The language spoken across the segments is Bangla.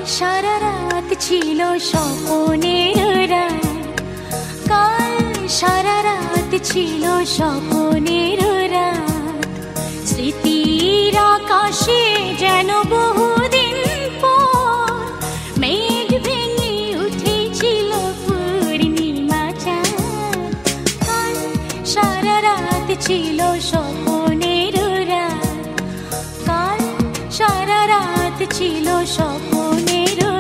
সারা রাত ছিল স্বপ্নের রাত, কাল সারা রাত ছিল স্বপ্নের রাত। স্মৃতির আকাশে যেন বহুদিন পর মেঘ ভেঙে উঠেছিল পূর্ণিমা চাঁদ। কাল সারা রাত ছিল স্বপ্নের রাত, কাল সারা রাত ছিল স্বপ্নের রাত।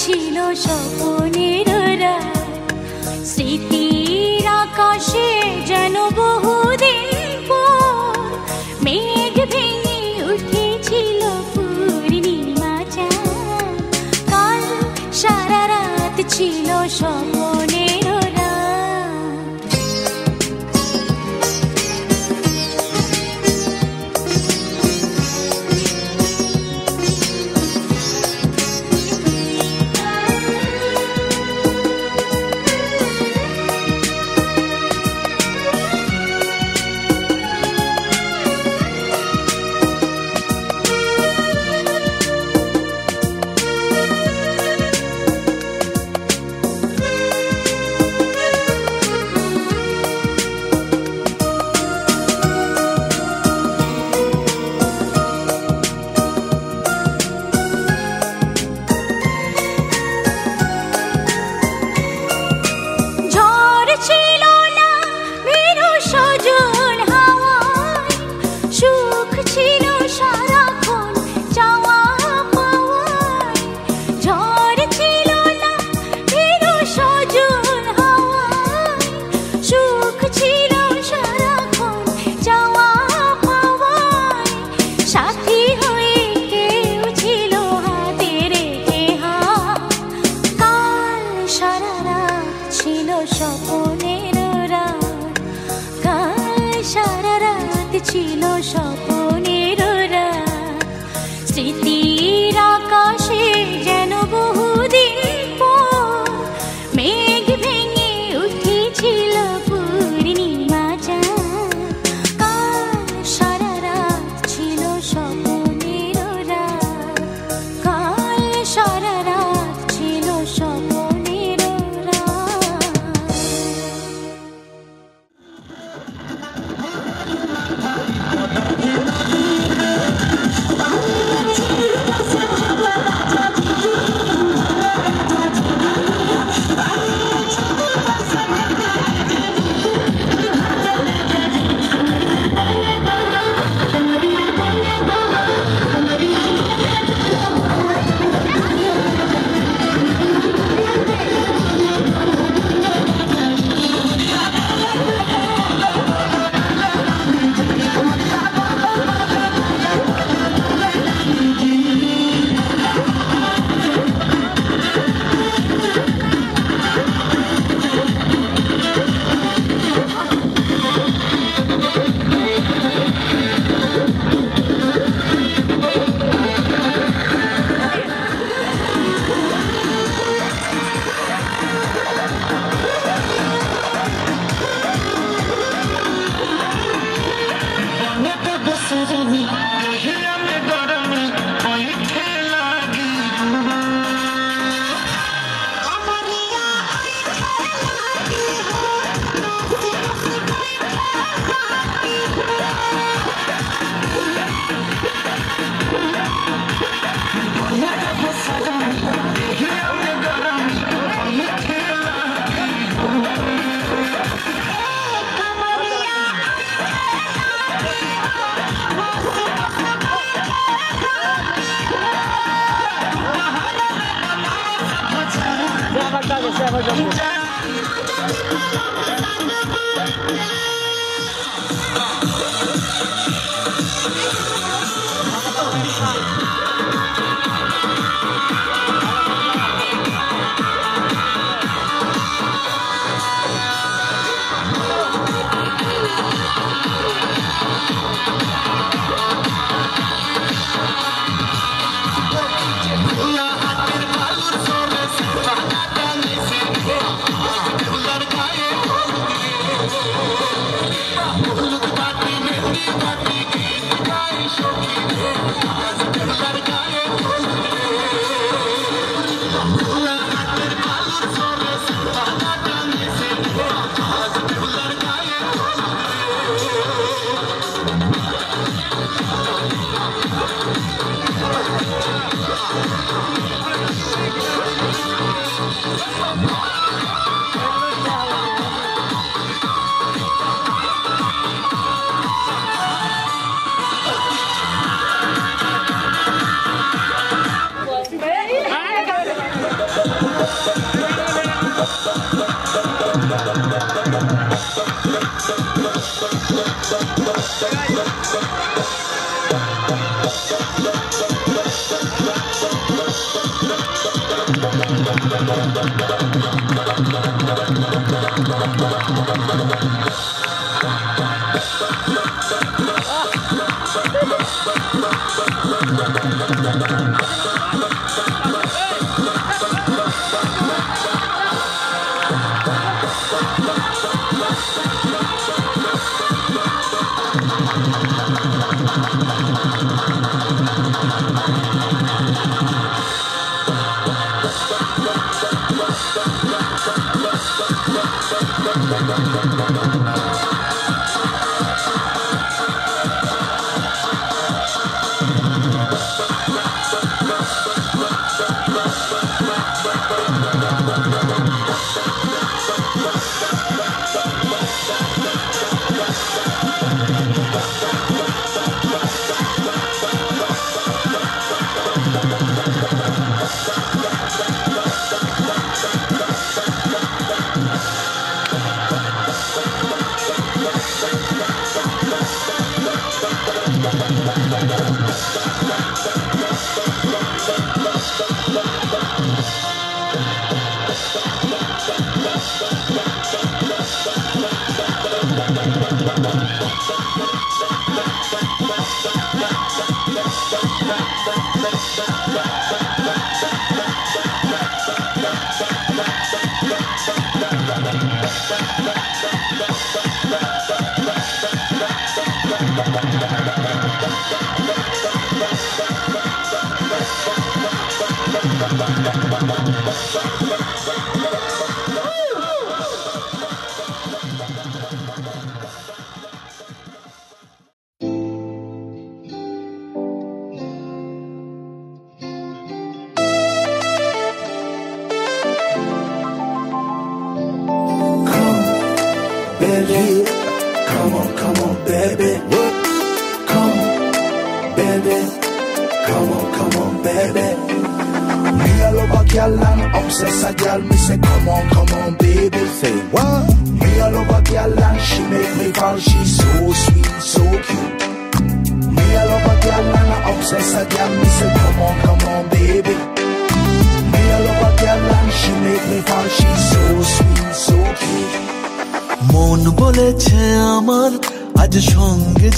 ছিল স্বপ্নের রাত, স্মৃতির আকাশে যেন বহুদিন পর মেঘ ভেঙে উঠেছিল পূর্ণিমা চাঁদ। কাল সারা রাত ছিল স্বপ্নের রাত।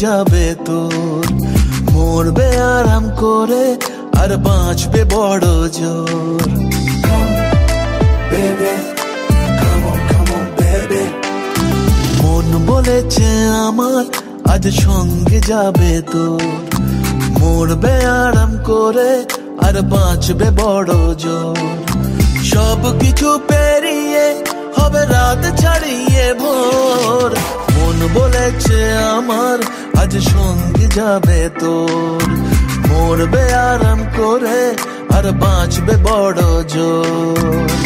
যাবে তোর মরবে আরাম করে আর বাঁচবে বড় জোর মন বলেছে আমার আজ সঙ্গে যাবে তোর মরবে আরাম করে আর বাঁচবে বড় জোর সব কিছু পেরিয়ে হবে রাত ছাড়িয়ে ভোর মন বলেছে আমার আজ সঙ্গে যাবে তোর মরবে আরাম করে আর বাঁচবে বড় জোর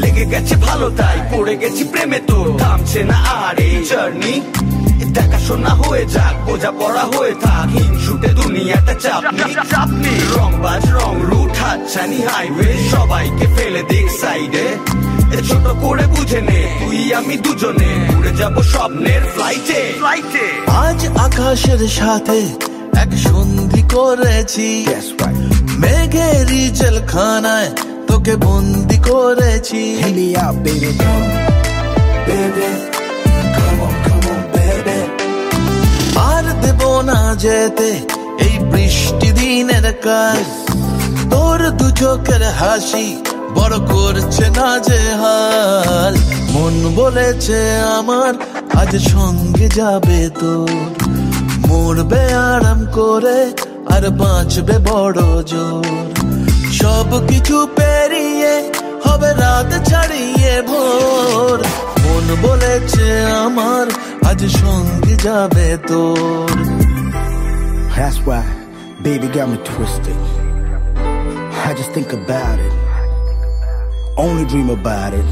লেগে গেছে ভালো তাই পড়ে গেছি প্রেমে তোর থামছে না আর এই জার্নি দেখাশোনা হয়ে যাক, বোঝা পড়া হয়ে থাক, হিংসুটে দুনিয়াটা চাপনি, রংবাজ রং রুট হাতছানি হাইওয়ে, সবাইকে ফেলে দিক সাইডে, ছোট করে বুঝে নে তুই আমি দুজনে উড়ে যাব স্বপ্নের ফ্লাইটে। আজ আকাশের সাথে এক সন্ধি করেছি, মেঘেরই জেলখানায় তোকে বন্দি করেছি। আর দেব না যেতে এই বৃষ্টি দিনের কাজ, তোর দু চোখের হাসি বড় করছে না যে হাল। মন বলেছে আমার আজ সঙ্গে যাবে তোর, মরবে আরাম করে আর বাঁচবে বড় জোর। সব কিছু পেরিয়ে হবে রাত ছাড়িয়ে ভোর, মন বলেছে আমার আজ সঙ্গে যাবে তোর। That's why baby got me twisted. I just think about it, only dream about it.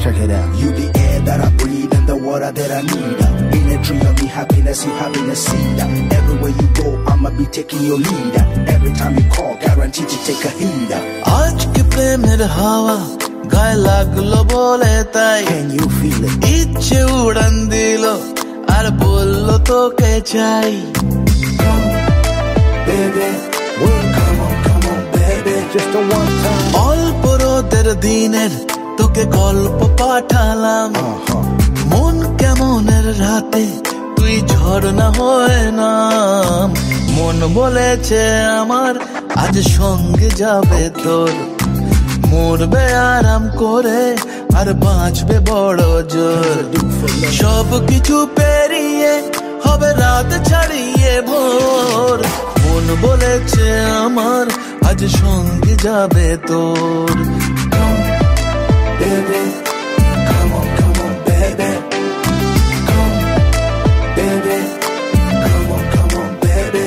Check it out. You the air that I breathe and the water that I need. In a tree of me happiness, you happiness seed. Everywhere you go, I'ma be taking your lead. Every time you call, guaranteed to take a heed. আজ কি প্রেমের হাওয়া গায়ে লাগলো বলে তাই, Can you feel it? ইচ্ছে উড়ান দিল আর বললো তোকে চাই। Baby, well, come on, baby, just a one time. অল্প রোদের দিনের তোকে গল্প পাঠালাম, মন কেমনের রাতে তুই ঝর্ণা হয়ে নাম। মন বলেছে আমার আজ সঙ্গে যাবে তোর, মরবে আরাম করে আর বাঁচবে বড় জোর। সব কিছু পেরিয়ে হবে রাত ছাড়িয়ে ভোর, মন বলেছে আমার আজ সঙ্গে যাবে তোর। Baby, come on, baby. Come, baby. Come on, baby.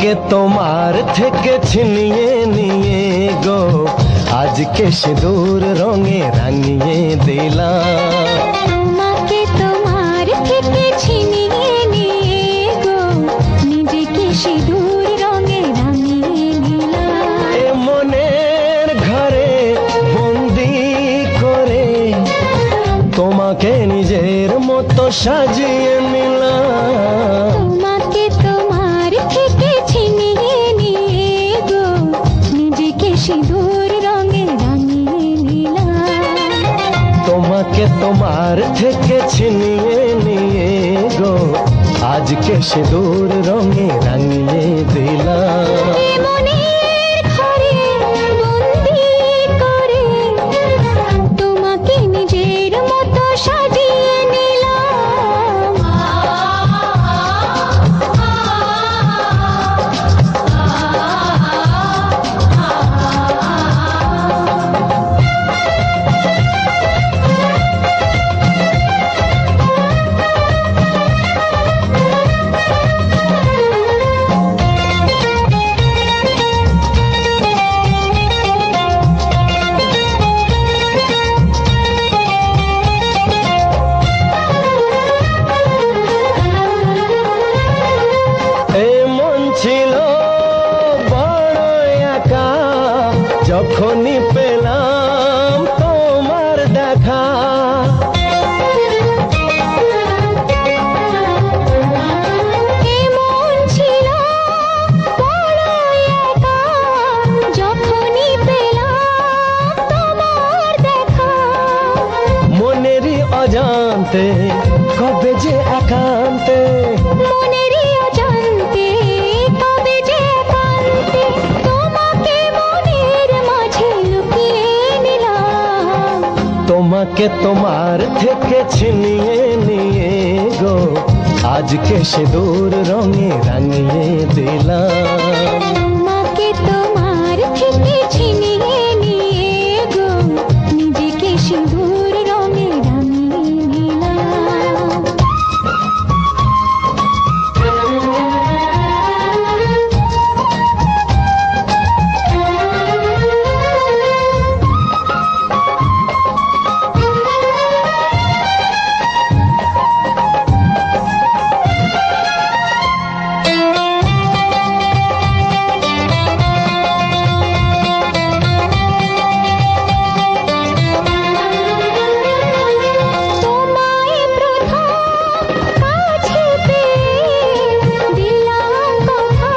তোমাকে তোমার থেকে ছিনিয়ে নিয়ে গো আজকে সিঁদুর রঙে রাঙিয়ে দিলাম। তোমাকে তোমার থেকে ছিনিয়ে নিয়ে গো নিজেকে সিঁদুর রঙে রাঙিয়ে নিলাম। এ মনের ঘরে বন্দি করে তোমাকে নিজের মতো সাজিয়ে নিলাম। তোমাকে তোমার থেকে ছিনিয়ে নিয়ে গো নিজেকে সিঁদুর রঙে রাঙিয়ে নিলাম। তোমাকে তোমার থেকে ছিনিয়ে নিয়ে গো আজকে সিঁদুর রঙে রাঙিয়ে দিলাম। এ মনের ঘরে বন্দি করে তোমাকে নিজের মতো সাজিয়ে নিলাম। এই মন ছিল বড় একা যখনই পেলাম তোমার দেখা। এমন ছিল বড় একা যখনই পেলাম তোমার দেখা। মনেরই অজান্তে কবে যে একান্তে মনেরই অজান্তে কবে যে একান্তে তোমাকে মনের মাঝে লুকিয়ে নিলাম। তোমাকে তোমার থেকে ছিনিয়ে নিয়ে গো আজকে সিঁদুর রঙে রাঙিয়ে দিলাম। তোমাকে তোমার থেকে ছিনিয়ে নিয়ে গো নিজেকে সিঁদুর রঙে রাঙিয়ে নিলাম। তোমায় প্রথম কাছে পেয়ে দিলাম কথা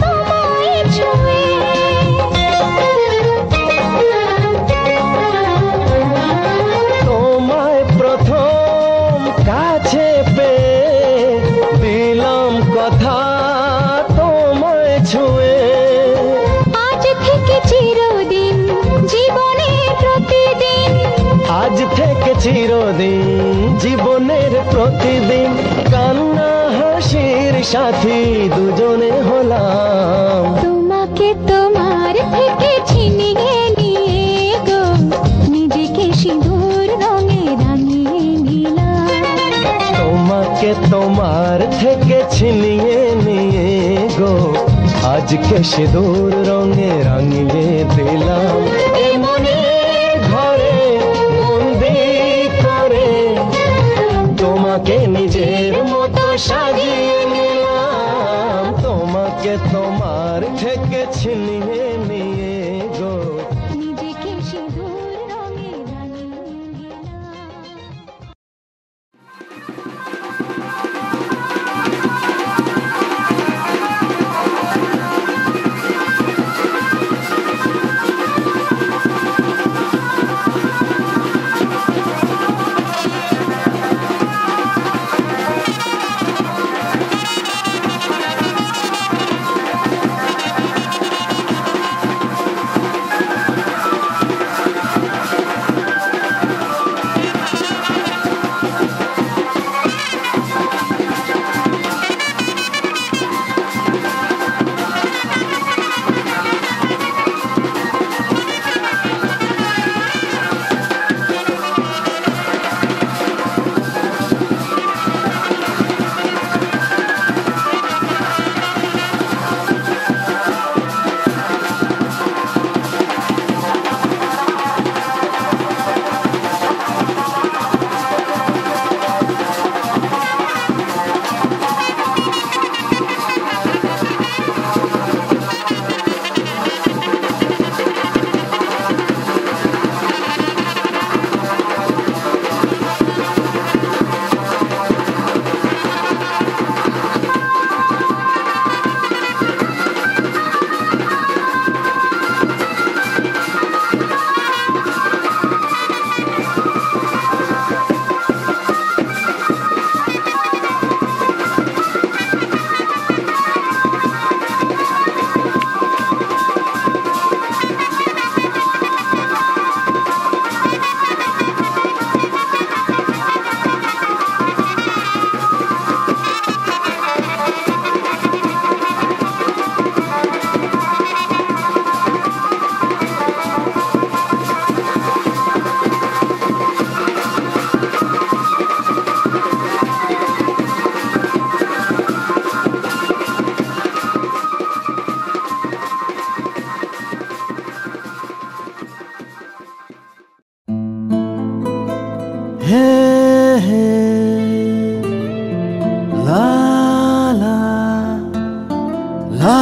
তোমায় ছুঁয়ে। তোমায় প্রথম কাছে পেয়ে দিলাম কথা তোমায় ছুঁয়ে। আজ থেকে চিরদিন জীবনের প্রতিদিন আজ থেকে চিরদিন জীবনের প্রতিদিন কান্না হাসির সাথী দুজনে হলাম। তোমাকে তোমার থেকে ছিনিয়ে নিয়ে গো নিজেকে সিঁদুর রঙে রাঙিয়ে নিলাম। তোমাকে তোমার থেকে ছিনিয়ে নিয়ে গো আজকে সিঁদুর রঙে রাঙিয়ে দিলাম। এ মনের ঘরে বন্দি করে তোমাকে নিজের মতো সাজিয়ে নিলাম। তোমাকে তোমার থেকে ছিনিয়ে নিয়ে গো নিজেকে সিঁদুর রঙে রাঙিয়ে নিলাম।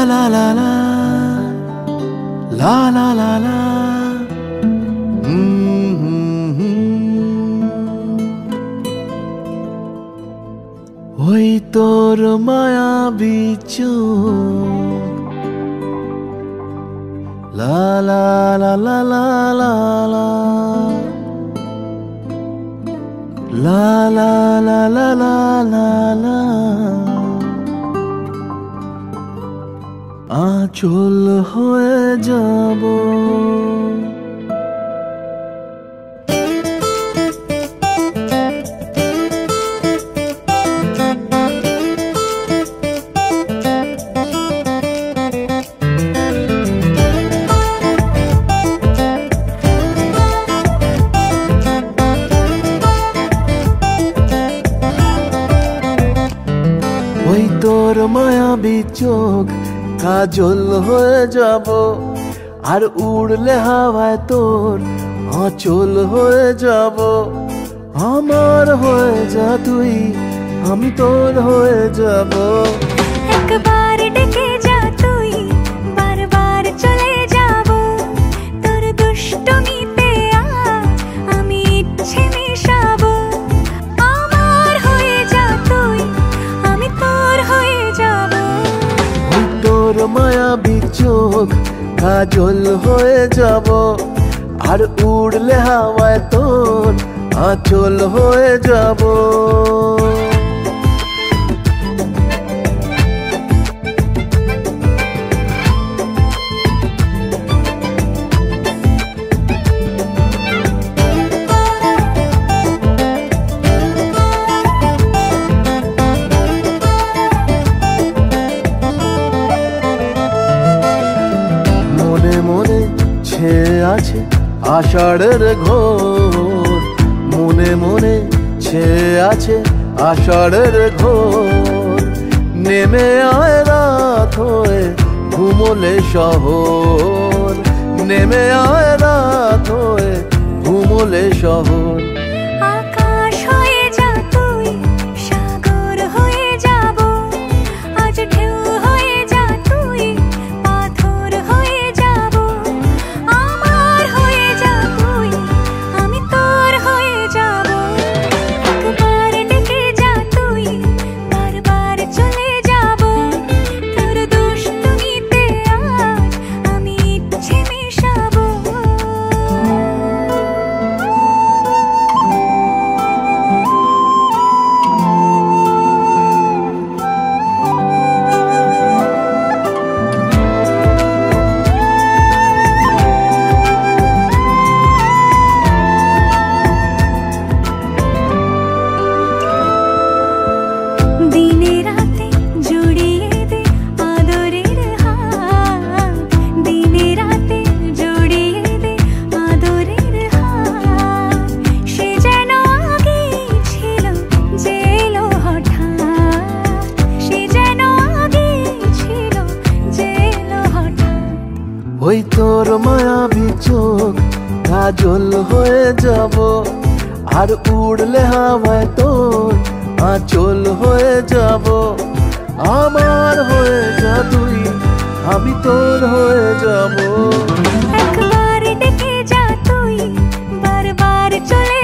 la la la la la la la ওই তোর মায়াবী চোখ লা লা লা লা লা লা লা লা লা লা লা লা লা লা আঁচল হয়ে যাব ওই তোর মায়াবী চোখ কাজল হয়ে যাব আর উড়লে হাওয়ায় তোর আঁচল হয়ে যাব আমার হয়ে যা তুই আমি তোর হয়ে যাব একবার ডেকে যা তুই বারবার চলে যাব তোর দুষ্টমিতে আমি ইচ্ছে মেশাবো আমার হয়ে যা তুই আমি তোর হয়ে যাব ওই তোর মায়াবী চোখ কাজল হয়ে যাব আর উড়লে হাওয়ায় তোর আঁচল হয়ে যাব মনে মনে ছেয়ে আছে আষাঢ়ের ঘোর মনে মনে ছেয়ে আছে আষাঢ়ের ঘোর নেমে আয় রাত হয়ে ঘুমোলে শহর নেমে আয় রাত হয়ে ঘুমোলে শহর আকাশ হয়ে যা তুই সাগর হয়ে যাব আজ ঢেউ হয়ে যা তুই পাথর হয়ে যাব আমার হয়ে যা তুই আমি তোর হয়ে যাব একবার ডেকে যা তুই বারবার চলে যাব তোর দুষ্টমিতে আজ আমি ইচ্ছে মেশাবো দিনে রাতে জড়িয়ে দে আদরের হাত দিনে রাতে জড়িয়ে দে আদরের হাত সে যেন আগে ছিল যে এলো হঠাৎ সে যেন আগে ছিল যে এলো হঠাৎ ওই তোর মায়াবী চোখ কাজল হয়ে যাব আর উড়লে হাওয়ায় তোর আঁচল হয়ে যাব আমার হয়ে যা তুই আমি তোর হয়ে যাব একবার ডেকে যা তুই বারবার চলে